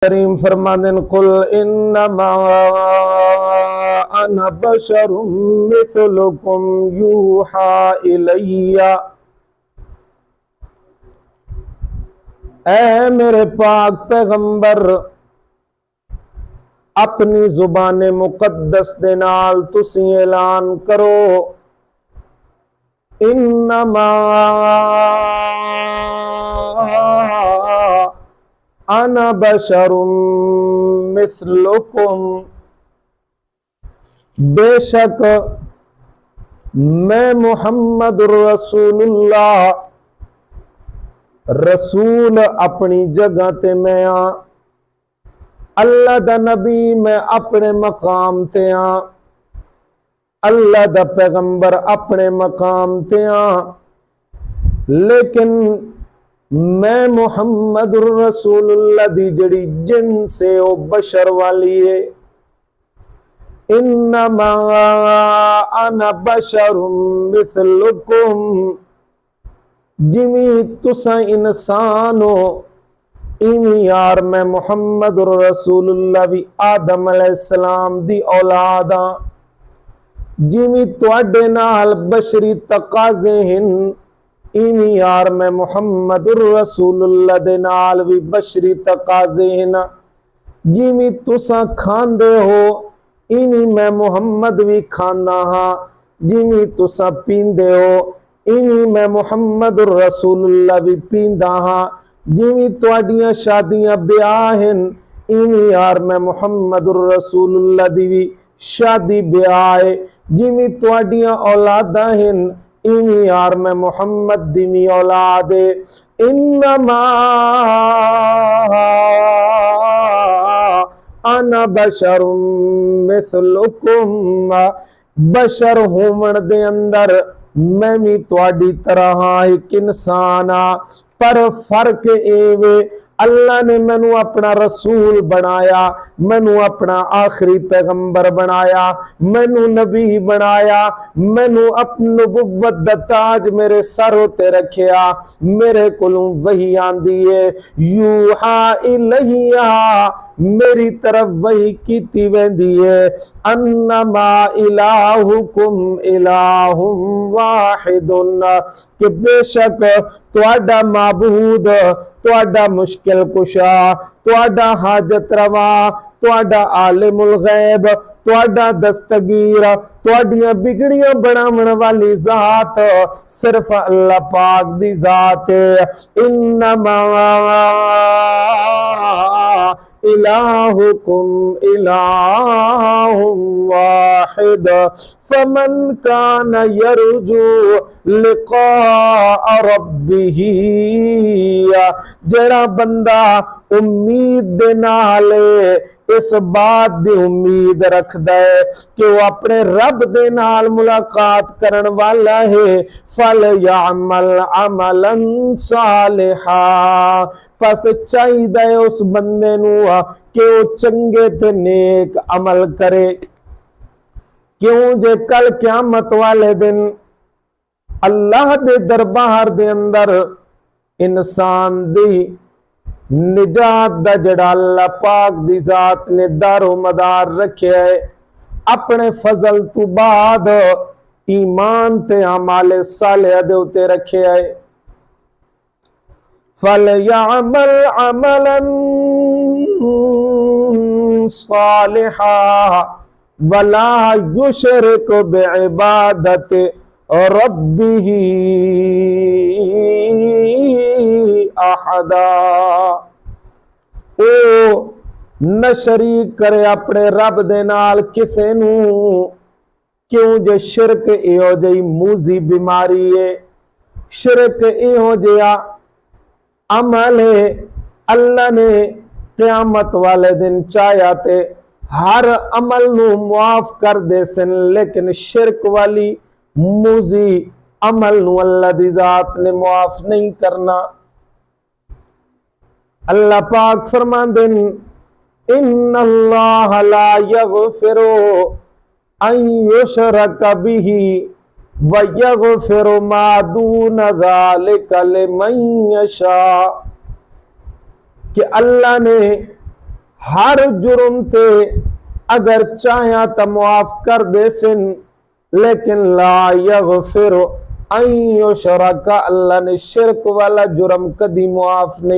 کریم فرماندن قل انما انا بشر مثلکم یوحا الی، اے میرے پاک پیغمبر اپنی زبان مقدس دے نال تسی اعلان کرو انما انا بشر مثلکم، بے شک میں محمد رسول اللہ رسول اپنی جگہ تے میں ہاں، اللہ دا نبی میں اپنے مقام تے ہاں، اللہ دا پیغمبر اپنے مقام تے ہاں، لیکن میں محمد رسول اللہ دی جڑی جن سے او بشر والی ہے، انما انا بشر مثلکم، جویں تساں انسان ہو ایویں یار میں محمد رسول اللہ بھی آدم علیہ السلام دی اولاد ہاں، جویں تواڈے نال بشری تقاضے ہن ایویں یار میں محمد رسول اللہ دے نال بھی بشری تقاضے ہیں، جویں تساں کھاندے ہو ایویں میں محمد بھی کھانا ہاں، جویں تساں پیندے ہو ایویں میں محمد رسول اللہ بھی پیندا ہاں، جویں تواڈیاں شادیاں بیاہ ہیں ایویں یار میں محمد رسول اللہ دی بھی شادی بیاہ ہے، جویں تواڈیاں اولاداں ہیں ایویں یار میں محمد دی می اولاد ہے، انما انا بشر مثلکم، بشر ہومن دے اندر میں بھی تواڈی طرح ہاں، ایک انسان ہاں، پر فرق ایوے اللہ نے مینوں اپنا رسول بنایا، مینوں اپنا آخری پیغمبر بنایا، مینوں نبی بنایا، مینوں اپنی نبوت دا تاج میرے سر تے رکھیا، میرے کولوں وحی آندی ہے، یوحا الیہ، میری طرف وحی کیتی ویندی ہے، انما الہکم الہ واحد، کہ بے شک تواڈا معبود، تواڈا مشکل کشا، تواڈا حاجت روا، تواڈا عالم الغیب، تواڈا دستگیر، تواڈیاں بگڑیاں بناون والی ذات صرف اللہ پاک دی ذات ہے، انما الہکم الہ واحد، فمن کان یرجو لقاء ربہ، جڑا بندہ امید دے نال اس بات دی امید رکھ دے کہ وہ اپنے رب دے نال ملاقات کرن والا ہے، فَلْيَعْمَلْ عَمَلًا صَالِحًا، پس چاہیے اس بندے نو کہ وہ چنگے تے نیک عمل کرے، کیوں جے کل قیامت والے دن اللہ دے دربار دے اندر انسان دی نجات دا جڑا اللہ پاک دی ذات نے دار و مدار رکھے ہے، اپنے فضل تو بعد ایمان تے اعمال صالحہ دے اتے رکھے ہے، فَلْيَعْمَلْ عَمَلًا صَالِحًا وَلَا يُشْرِكْ بِعِبَادَتِ رَبِّهِ احدا، او نہ شریک کرے اپنے رب دے نال کسے نو، کیوں جے شرک ایہو جئی موذی بیماری ہے، شرک ایہو جیا عمل ہے، اللہ نے قیامت والے دن چاہیا تے ہر عمل نو معاف کر دے سن، لیکن شرک والی موذی عمل نو اللہ دی ذات نے معاف نہیں کرنا۔ اللہ پاک فرماندے ان اللہ لا یغفر ان یشرک بہ ویغفر ما دون ذلک لمن یشاء، کہ اللہ نے ہر جرم تے اگر چاہیا تا معاف کر دے سن، لیکن لا یغفر ان یشرک، اللہ نے شرک والا جرم کدی معاف نہیں